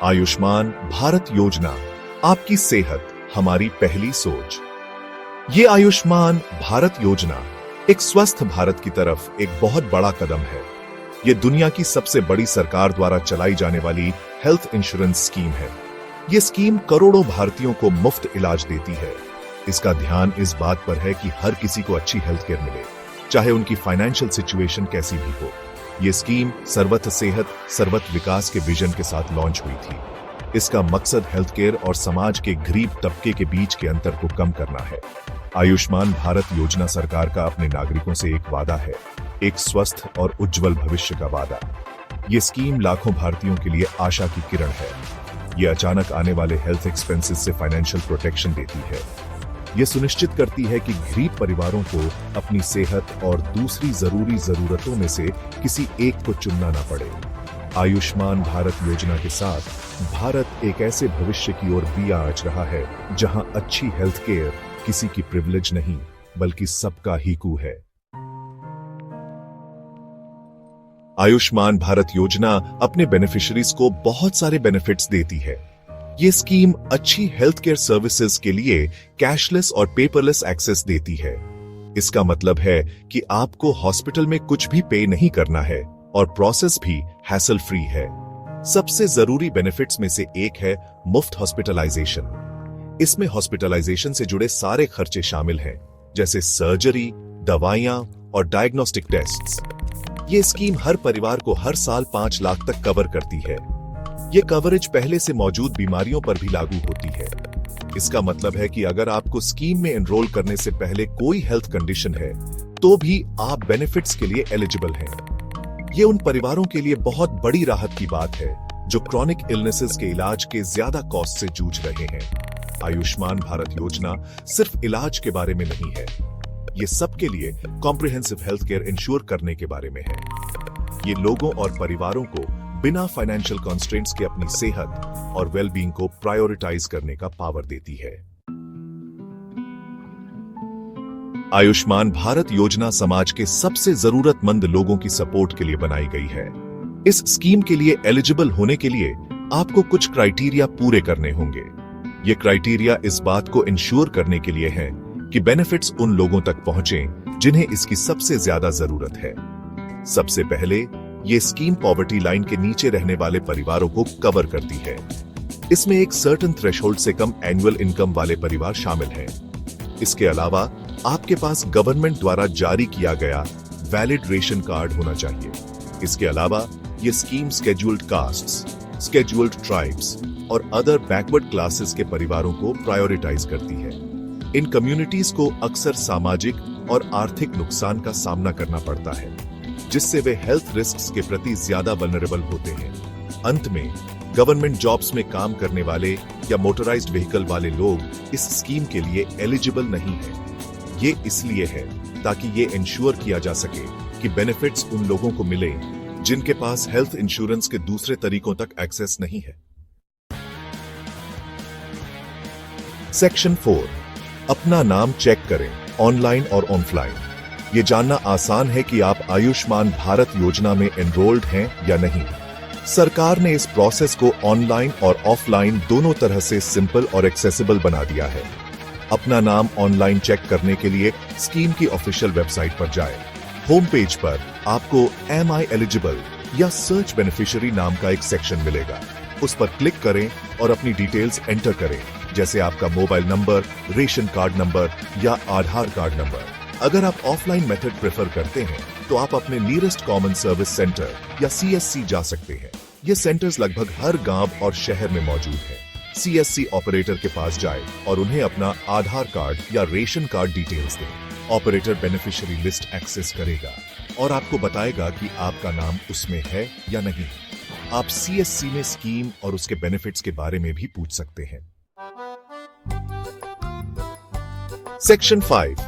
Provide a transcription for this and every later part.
आयुष्मान भारत योजना, आपकी सेहत हमारी पहली सोच। ये आयुष्मान भारत योजना एक स्वस्थ भारत की तरफ एक बहुत बड़ा कदम है। ये दुनिया की सबसे बड़ी सरकार द्वारा चलाई जाने वाली हेल्थ इंश्योरेंस स्कीम है। ये स्कीम करोड़ों भारतीयों को मुफ्त इलाज देती है। इसका ध्यान इस बात पर है कि हर किसी को अच्छी हेल्थ केयर मिले, चाहे उनकी फाइनेंशियल सिचुएशन कैसी भी हो। ये स्कीम सर्वत्र सेहत सर्वत्र विकास के विजन के साथ लॉन्च हुई थी। इसका मकसद हेल्थ केयर और समाज के गरीब तबके के बीच के अंतर को कम करना है। आयुष्मान भारत योजना सरकार का अपने नागरिकों से एक वादा है, एक स्वस्थ और उज्जवल भविष्य का वादा। ये स्कीम लाखों भारतीयों के लिए आशा की किरण है। ये अचानक आने वाले हेल्थ एक्सपेंसेस से फाइनेंशियल प्रोटेक्शन देती है। ये सुनिश्चित करती है कि गरीब परिवारों को अपनी सेहत और दूसरी जरूरी जरूरतों में से किसी एक को चुनना ना पड़े। आयुष्मान भारत योजना के साथ भारत एक ऐसे भविष्य की ओर दिया आंच रहा है जहां अच्छी हेल्थ केयर किसी की प्रिविलेज नहीं बल्कि सबका हीकू है। आयुष्मान भारत योजना अपने बेनिफिशियरीज को बहुत सारे बेनिफिट्स देती है। ये स्कीम अच्छी हेल्थ केयर सर्विसेज के लिए कैशलेस और पेपरलेस एक्सेस देती है। इसका मतलब है कि आपको हॉस्पिटल में कुछ भी पे नहीं करना है और प्रोसेस भी हैसल फ्री है। सबसे जरूरी बेनिफिट्स में से एक है मुफ्त हॉस्पिटलाइजेशन। इसमें हॉस्पिटलाइजेशन से जुड़े सारे खर्चे शामिल हैं, जैसे सर्जरी, दवाइयां और डायग्नोस्टिक टेस्ट्स। ये स्कीम हर परिवार को हर साल 5 लाख तक कवर करती है। ये कवरेज पहले से मौजूद बीमारियों पर भी लागू होती है। इसका मतलब है कि अगर आपको स्कीम में एनरोल करने से पहले कोई हेल्थ कंडीशन है, तो भी आप बेनिफिट्स के लिए एलिजिबल हैं। ये उन परिवारों के लिए बहुत बड़ी राहत की बात है जो क्रॉनिक इलनेसेस के इलाज के ज्यादा कॉस्ट से जूझ रहे हैं। आयुष्मान भारत योजना सिर्फ इलाज के बारे में नहीं है, ये सबके लिए कॉम्प्रिहेंसिव हेल्थ केयर इंश्योर करने के बारे में है। ये लोगों और परिवारों को बिना फाइनेंशियल कॉन्स्ट्रेंट्स के अपनी सेहत और वेलबींग को प्रायोरिटाइज करने का पावर देती है। आयुष्मान भारत योजना समाज के सबसे जरूरतमंद लोगों की सपोर्ट के लिए बनाई गई है। इस स्कीम के लिए एलिजिबल होने के लिए आपको कुछ क्राइटेरिया पूरे करने होंगे। ये क्राइटेरिया इस बात को इंश्योर करने के लिए है कि बेनिफिट्स उन लोगों तक पहुंचें जिन्हें इसकी सबसे ज्यादा जरूरत है। सबसे पहले, ये स्कीम पॉवर्टी लाइन के नीचे रहने वाले परिवारों को कवर करती है। इसमें एक सर्टेन थ्रेशोल्ड से कम एनुअल इनकम वाले परिवार शामिल हैं। इसके अलावा आपके पास गवर्नमेंट द्वारा जारी किया गया वैलिड रेशन कार्ड होना चाहिए। इसके अलावा ये scheme scheduled castes, scheduled tribes और अदर बैकवर्ड क्लासेस के परिवारों को प्रायोरिटाइज करती है। इन कम्युनिटीज को अक्सर सामाजिक और आर्थिक नुकसान का सामना करना पड़ता है, जिससे वे हेल्थ रिस्क्स के प्रति ज्यादा वल्नरेबल होते हैं। अंत में, गवर्नमेंट जॉब्स में काम करने वाले या मोटराइज्ड व्हीकल वाले लोग इस स्कीम के लिए एलिजिबल नहीं हैं। ये इसलिए है ताकि ये इंश्योर किया जा सके कि बेनिफिट्स उन लोगों को मिले जिनके पास हेल्थ इंश्योरेंस के दूसरे तरीकों तक एक्सेस नहीं है। सेक्शन 4, अपना नाम चेक करें, ऑनलाइन और ऑफलाइन। ये जानना आसान है कि आप आयुष्मान भारत योजना में एनरोल्ड हैं या नहीं। सरकार ने इस प्रोसेस को ऑनलाइन और ऑफलाइन दोनों तरह से सिंपल और एक्सेसिबल बना दिया है। अपना नाम ऑनलाइन चेक करने के लिए स्कीम की ऑफिशियल वेबसाइट पर जाएं। होम पेज पर आपको एम आई एलिजिबल या सर्च बेनिफिशियरी नाम का एक सेक्शन मिलेगा। उस पर क्लिक करें और अपनी डिटेल्स एंटर करें, जैसे आपका mobile number, ration card number या आधार कार्ड नंबर। अगर आप ऑफलाइन मेथड प्रेफर करते हैं तो आप अपने नियरेस्ट कॉमन सर्विस सेंटर या CSC जा सकते हैं। ये सेंटर्स लगभग हर गांव और शहर में मौजूद हैं। CSC ऑपरेटर के पास जाए और उन्हें अपना आधार कार्ड या रेशन कार्ड डिटेल्स दें। ऑपरेटर बेनिफिशियरी लिस्ट एक्सेस करेगा और आपको बताएगा कि आपका नाम उसमें है या नहीं। आप CSC में स्कीम और उसके बेनिफिट्स के बारे में भी पूछ सकते हैं। सेक्शन 5,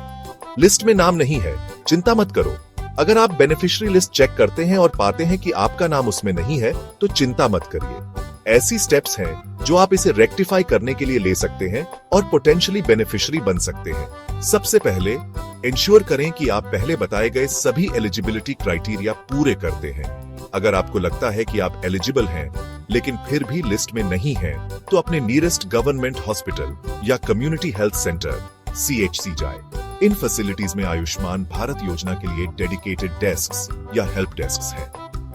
लिस्ट में नाम नहीं है, चिंता मत करो। अगर आप बेनिफिशियरी लिस्ट चेक करते हैं और पाते हैं कि आपका नाम उसमें नहीं है, तो चिंता मत करिए। ऐसी स्टेप्स हैं जो आप इसे रेक्टिफाई करने के लिए ले सकते हैं और पोटेंशियली बेनिफिशियरी बन सकते हैं। सबसे पहले इंश्योर करें कि आप पहले बताए गए सभी एलिजिबिलिटी क्राइटेरिया पूरे करते हैं। अगर आपको लगता है कि आप एलिजिबल हैं, लेकिन फिर भी लिस्ट में नहीं है तो अपने नियरेस्ट गवर्नमेंट हॉस्पिटल या कम्युनिटी हेल्थ सेंटर CHC जाए। इन फैसिलिटीज में आयुष्मान भारत योजना के लिए डेडिकेटेड डेस्क्स या हेल्प डेस्क्स हैं।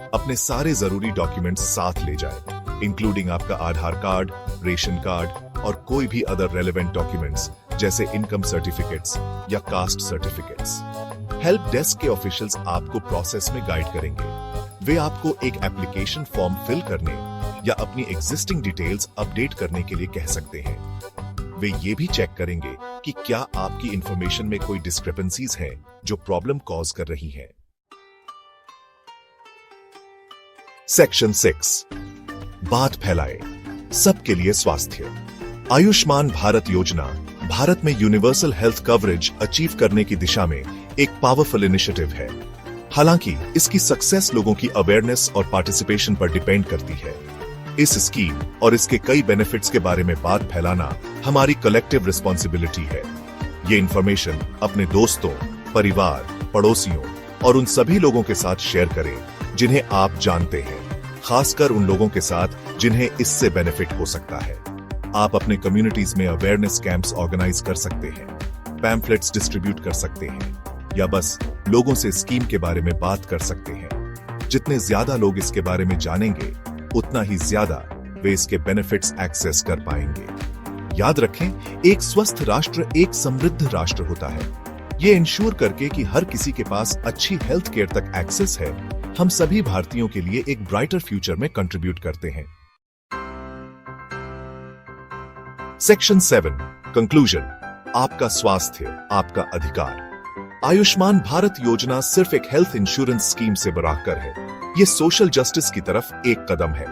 अपने सारे जरूरी डॉक्यूमेंट्स साथ ले जाए, इंक्लूडिंग आपका आधार कार्ड, रेशन कार्ड और कोई भी अदर रेलेवेंट डॉक्यूमेंट्स जैसे इनकम सर्टिफिकेट्स या कास्ट सर्टिफिकेट्स। हेल्प डेस्क के ऑफिशियल्स आपको प्रोसेस में गाइड करेंगे। वे आपको एक एप्लीकेशन फॉर्म फिल करने या अपनी एग्जिस्टिंग डिटेल्स अपडेट करने के लिए कह सकते हैं। वे ये भी चेक करेंगे कि क्या आपकी इंफॉर्मेशन में कोई डिस्क्रिपेंसीज हैं जो प्रॉब्लम कॉज कर रही हैं। सेक्शन 6, बात फैलाए, सबके लिए स्वास्थ्य। आयुष्मान भारत योजना भारत में यूनिवर्सल हेल्थ कवरेज अचीव करने की दिशा में एक पावरफुल इनिशिएटिव है। हालांकि इसकी सक्सेस लोगों की अवेयरनेस और पार्टिसिपेशन पर डिपेंड करती है। इस स्कीम और इसके कई बेनिफिट्स के बारे में बात फैलाना हमारी कलेक्टिव रिस्पॉन्सिबिलिटी है। ये इंफॉर्मेशन अपने दोस्तों, परिवार, पड़ोसियों और उन सभी लोगों के साथ शेयर करें जिन्हें आप जानते हैं, खासकर उन लोगों के साथ जिन्हें इससे बेनिफिट हो सकता है। आप अपने कम्युनिटीज में अवेयरनेस कैंप्स ऑर्गेनाइज कर सकते हैं, पैम्फलेट्स डिस्ट्रीब्यूट कर सकते हैं या बस लोगों से स्कीम के बारे में बात कर सकते हैं। जितने ज्यादा लोग इसके बारे में जानेंगे उतना ही ज्यादा वे इसके बेनिफिट्स एक्सेस कर पाएंगे। याद रखें, एक स्वस्थ राष्ट्र एक समृद्ध राष्ट्र होता है। ये इंश्योर करके कि हर किसी के पास अच्छी हेल्थ केयर तक एक्सेस है, हम सभी भारतीयों के लिए एक ब्राइटर फ्यूचर में कंट्रीब्यूट करते हैं। सेक्शन 7, कंक्लूजन, आपका स्वास्थ्य आपका अधिकार। आयुष्मान भारत योजना सिर्फ एक हेल्थ इंश्योरेंस स्कीम से बढ़कर है, ये सोशल जस्टिस की तरफ एक कदम है।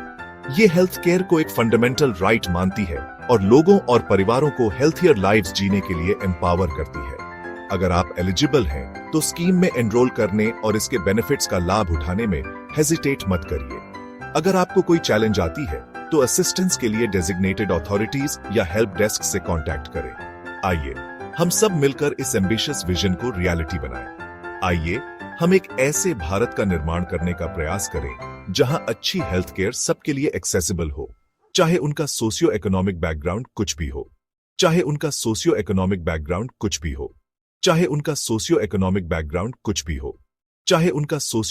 ये हेल्थ केयर को एक फंडामेंटल राइट मानती है और लोगों और परिवारों को हेल्थियर लाइव्स जीने के लिए एम्पावर करती है। अगर आप एलिजिबल हैं, तो स्कीम में एनरोल करने और इसके बेनिफिट्स का लाभ उठाने में हेजिटेट मत करिए। अगर आपको कोई चैलेंज आती है, तो असिस्टेंस के लिए डेजिग्नेटेड अथॉरिटीज या हेल्प डेस्क से कॉन्टैक्ट करें। आइए हम सब मिलकर इस एम्बिशियस विजन को रियलिटी बनाएं। आइए हम एक ऐसे भारत का निर्माण करने का प्रयास करें जहां अच्छी हेल्थ केयर सबके लिए एक्सेसिबल हो, चाहे उनका सोशियो इकोनॉमिक बैकग्राउंड कुछ भी हो, चाहे उनका सोशियो इकोनॉमिक बैकग्राउंड कुछ भी हो, चाहे उनका सोशियो इकोनॉमिक बैकग्राउंड कुछ भी हो, चाहे उनका सोशियो